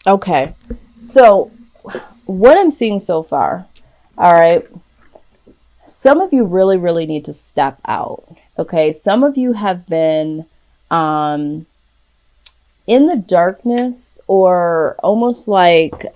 Okay. So, what I'm seeing so far, all right, some of you really, really need to step out. Okay. Some of you have been um, in the darkness or almost like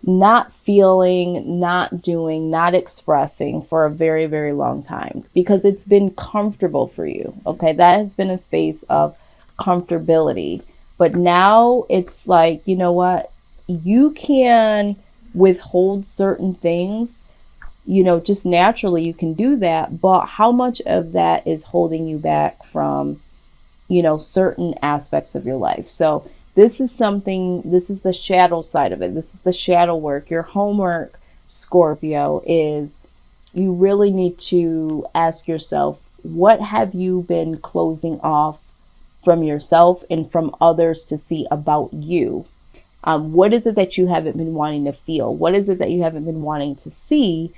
not feeling, not doing, not expressing for a very, very long time because it's been comfortable for you. Okay. That has been a space of comfortability. But now it's like, you know what? You can withhold certain things, just naturally you can do that. But how much of that is holding you back from certain aspects of your life? So this is something, this is the shadow side of it. This is the shadow work. Your homework, Scorpio, is you really need to ask yourself, what have you been closing off from yourself and from others to see about you? What is it that you haven't been wanting to feel? What is it that you haven't been wanting to see?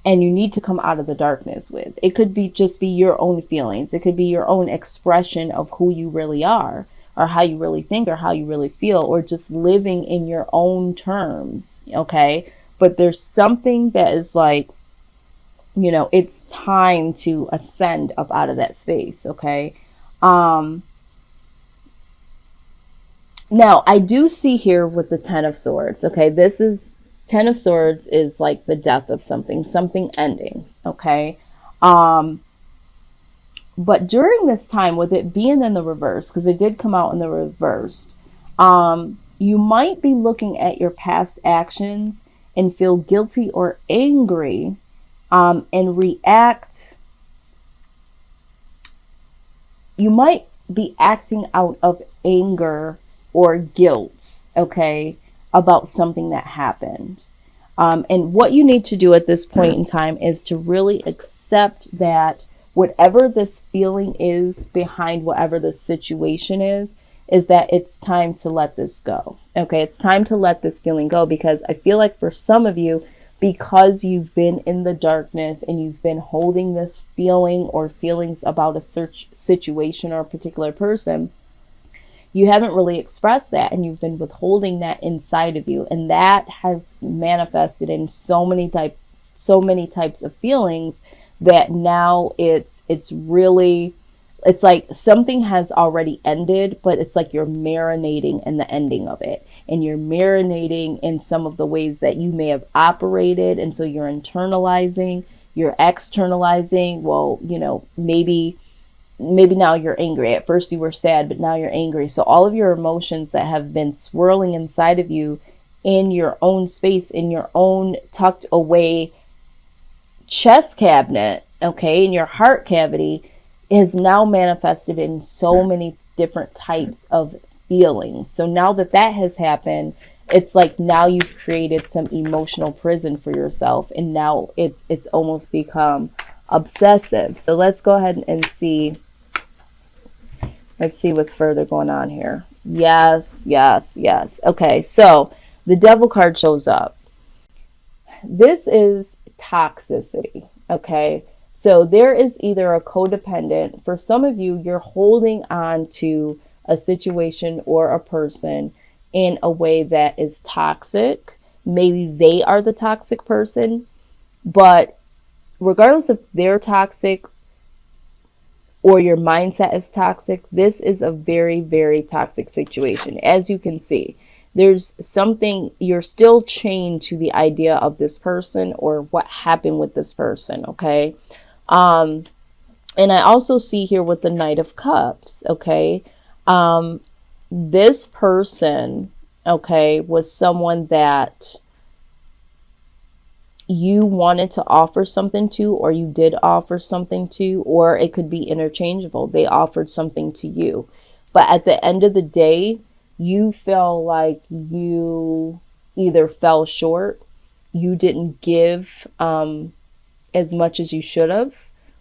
And you need to come out of the darkness with. It could be just be your own feelings. It could be your own expression of who you really are, or how you really think, or how you really feel, or just living in your own terms. Okay. But there's something that is like, it's time to ascend up out of that space. Okay. Um, Now, I do see here with the Ten of Swords, okay, this is Ten of Swords is like the death of something, something ending, okay? Um, but during this time, with it being in the reverse, because it did come out in the reverse, you might be looking at your past actions and feel guilty or angry, and react. You might be acting out of anger or guilt, okay, about something that happened. And what you need to do at this point in time is to really accept that whatever this feeling is behind whatever the situation is that it's time to let this go. Okay, it's time to let this feeling go, because I feel like for some of you, because you've been in the darkness and you've been holding this feeling or feelings about a search situation or a particular person, you haven't really expressed that and you've been withholding that inside of you, and that has manifested in so many types of feelings that now it's really, it's like something has already ended, but it's like you're marinating in the ending of it, and you're marinating in some of the ways that you may have operated, and so you're internalizing, you're externalizing. Well, maybe now you're angry. At first you were sad, but now you're angry. So all of your emotions that have been swirling inside of you in your own space, in your own tucked away chest cabinet, okay, in your heart cavity, is now manifested in so many different types of feelings. So now that that has happened, it's like now you've created some emotional prison for yourself, and now it's almost become obsessive. So let's go ahead and see. Let's see what's further going on here. Yes, yes, yes. Okay, so the devil card shows up. This is toxicity. Okay, so there is either a codependent. For some of you, you're holding on to a situation or a person in a way that is toxic. Maybe they are the toxic person, but regardless if they're toxic or your mindset is toxic, this is a very, very toxic situation. As you can see, there's something, you're still chained to the idea of this person or what happened with this person, okay? Um, and I also see here with the Knight of Cups, okay? Um, this person, okay, was someone that you wanted to offer something to, or you did offer something to, or it could be interchangeable. They offered something to you. But at the end of the day, you feel like you either fell short, you didn't give as much as you should have,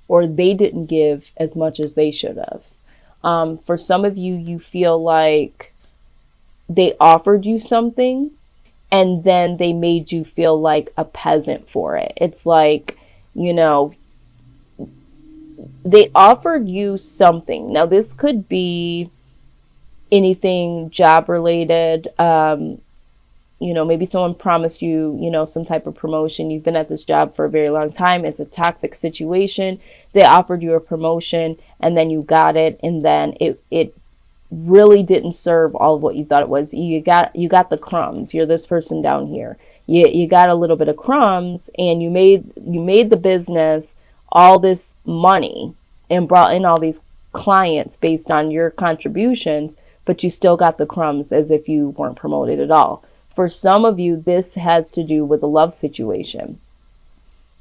or they didn't give as much as they should have. For some of you, you feel like they offered you something and then they made you feel like a peasant for it. It's like, you know, they offered you something. Now, this could be anything job related. Maybe someone promised you, some type of promotion. You've been at this job for a very long time. It's a toxic situation. They offered you a promotion and then you got it. And then it really didn't serve all of what you thought it was. You got the crumbs. You're this person down here. You got a little bit of crumbs, and you made the business all this money and brought in all these clients based on your contributions, but you still got the crumbs as if you weren't promoted at all. For some of you, this has to do with a love situation.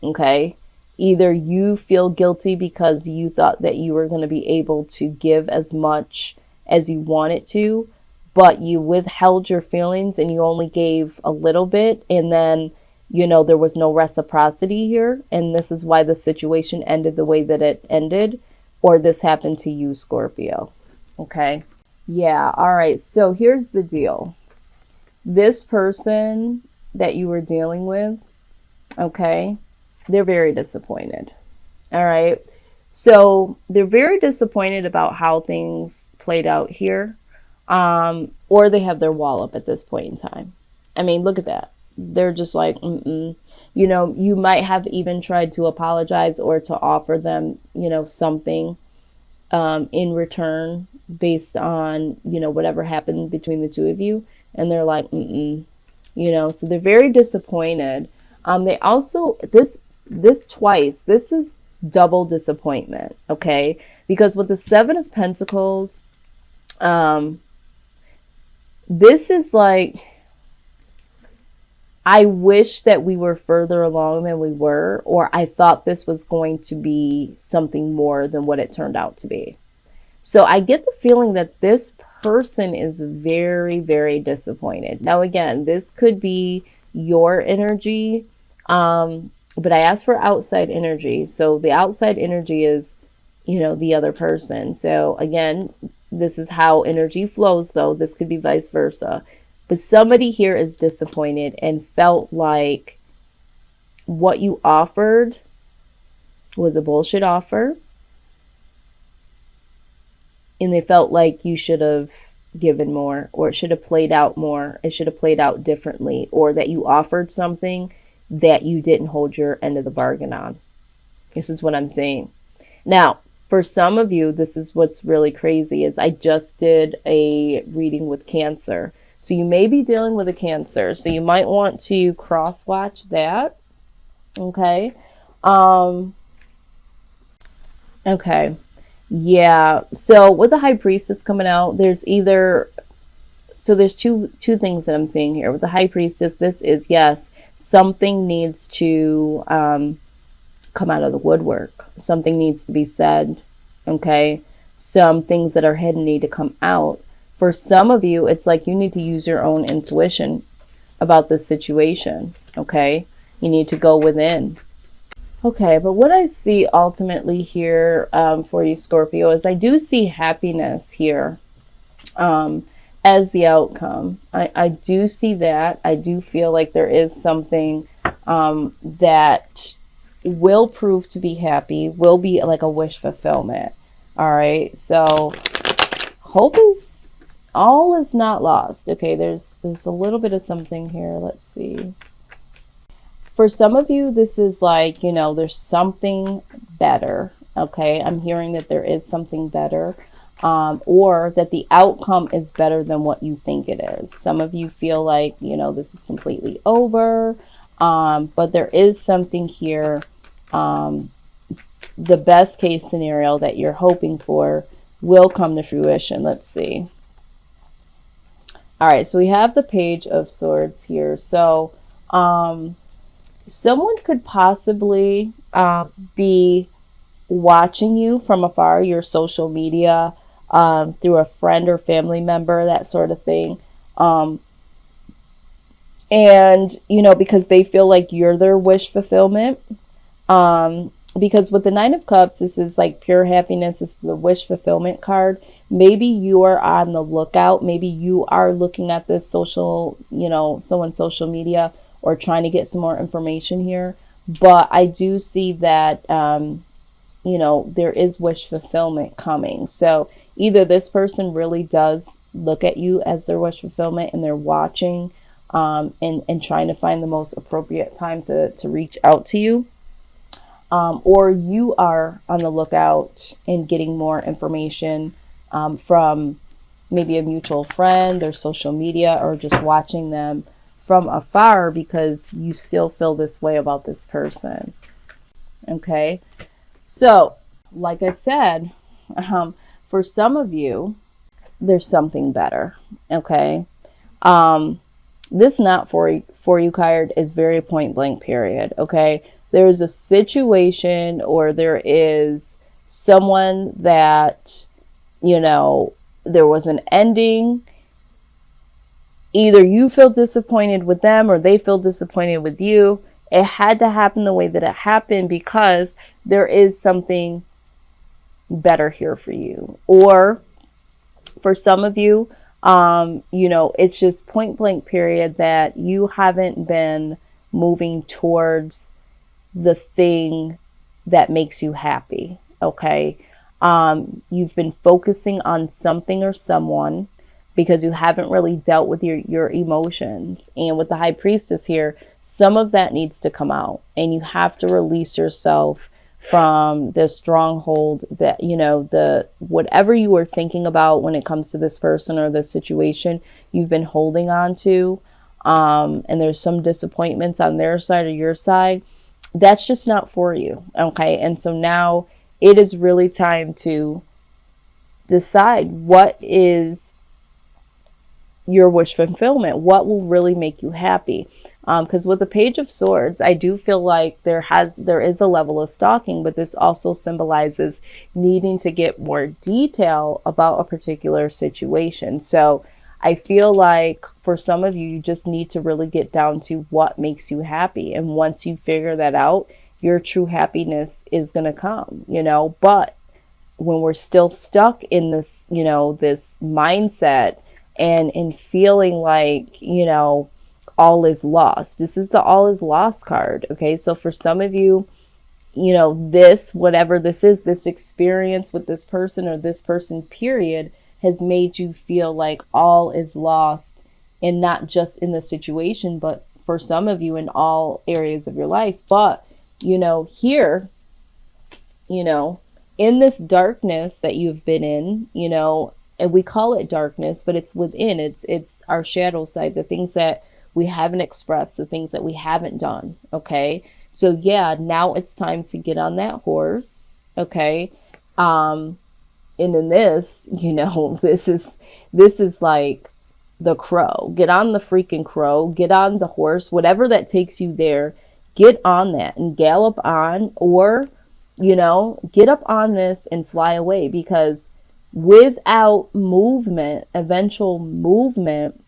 Okay? Either you feel guilty because you thought that you were going to be able to give as much as you wanted to, but you withheld your feelings and you only gave a little bit, and then there was no reciprocity here, and this is why the situation ended the way that it ended, or this happened to you, Scorpio. Okay? Yeah, all right. So here's the deal. This person that you were dealing with, okay, they're very disappointed. All right? So they're very disappointed about how things played out here, or they have their wall up at this point in time. I mean, look at that. They're just like, you might have even tried to apologize or to offer them, something in return based on, whatever happened between the two of you. And they're like, so they're very disappointed. They also, this twice, this is double disappointment, okay? Because with the Seven of Pentacles, this is like, I wish that we were further along than we were, or I thought this was going to be something more than what it turned out to be. So I get the feeling that this person is very, very disappointed. Now, again, this could be your energy, but I asked for outside energy. So the outside energy is, the other person. So again, this is how energy flows, though. This could be vice versa. But somebody here is disappointed and felt like what you offered was a bullshit offer. And they felt like you should have given more, or it should have played out more. It should have played out differently, or that you offered something that you didn't hold your end of the bargain on. This is what I'm saying. Now, for some of you, this is what's really crazy is I just did a reading with Cancer. So you may be dealing with a Cancer. So you might want to cross-watch that. Okay. Okay. Yeah. So with the High Priestess coming out, there's two things that I'm seeing here. With the High Priestess, this is, yes, something needs to come out of the woodwork. Something needs to be said. Okay. Some things that are hidden need to come out. For some of you, it's like you need to use your own intuition about this situation. Okay. You need to go within. Okay, but what I see ultimately here for you, Scorpio, is I do see happiness here as the outcome. I do see that. I do feel like there is something that will prove to be happy, will be like a wish fulfillment. All right, so all is not lost. Okay, there's a little bit of something here. Let's see. For some of you, this is like, there's something better. Okay, I'm hearing that there is something better, or that the outcome is better than what you think it is. Some of you feel like, this is completely over, but there is something here. The best case scenario that you're hoping for will come to fruition. Let's see. All right, so we have the Page of Swords here. So, someone could possibly be watching you from afar, your social media, through a friend or family member, that sort of thing. And, because they feel like you're their wish fulfillment. Because with the Nine of Cups, this is like pure happiness. This is the wish fulfillment card. Maybe you are on the lookout. Maybe you are looking at this someone's social media, or trying to get some more information here. But I do see that, there is wish fulfillment coming. So either this person really does look at you as their wish fulfillment, and they're watching, and trying to find the most appropriate time to reach out to you. Or you are on the lookout and getting more information from maybe a mutual friend or social media, or just watching them from afar because you still feel this way about this person. Okay. So, like I said, for some of you, there's something better. Okay. This not for you card is very point blank, period. Okay. There's a situation, or there is someone that, there was an ending. Either you feel disappointed with them or they feel disappointed with you. It had to happen the way that it happened because there is something better here for you. Or for some of you, it's just point blank, period, that you haven't been moving towards the thing that makes you happy. Okay. You've been focusing on something or someone because you haven't really dealt with your emotions. And with the High Priestess here, some of that needs to come out, and you have to release yourself from the stronghold that, the whatever you were thinking about when it comes to this person or this situation, you've been holding on to. And there's some disappointments on their side or your side. That's just not for you. Okay. And so now it is really time to decide what is your wish fulfillment, what will really make you happy. Because with the Page of Swords, I do feel like there is a level of stalking, but this also symbolizes needing to get more detail about a particular situation. So I feel like for some of you, you just need to really get down to what makes you happy. And once you figure that out, your true happiness is going to come, But when we're still stuck in this, this mindset and in feeling like, all is lost. This is the all is lost card. Okay. So for some of you, this, whatever this is, this experience with this person or this person, period, has made you feel like all is lost, and not just in the situation, but for some of you in all areas of your life. But, here, in this darkness that you've been in, and we call it darkness, but it's within, it's our shadow side, the things that we haven't expressed, the things that we haven't done. Okay. So yeah, now it's time to get on that horse. Okay. And in this, this is like the crow. Get on the freaking crow, get on the horse, whatever that takes you there, get on that and gallop on, or, get up on this and fly away, because without movement, eventual movement,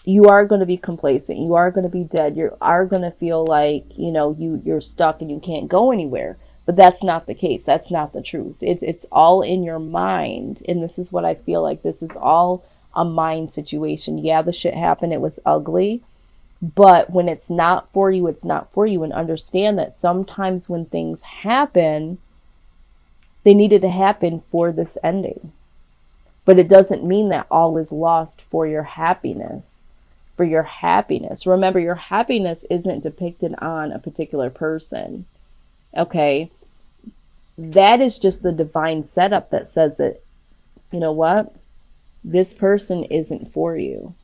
you are going to be complacent. You are going to be dead. You are going to feel like, you're stuck and you can't go anywhere. But that's not the case. That's not the truth. It's all in your mind. And this is what I feel like. This is all a mind situation. Yeah, the shit happened. It was ugly. But when it's not for you, it's not for you. And understand that sometimes when things happen, they needed to happen for this ending. But it doesn't mean that all is lost for your happiness. For your happiness. Remember, your happiness isn't depicted on a particular person. Okay? That is just the divine setup that says that, you know what? This person isn't for you.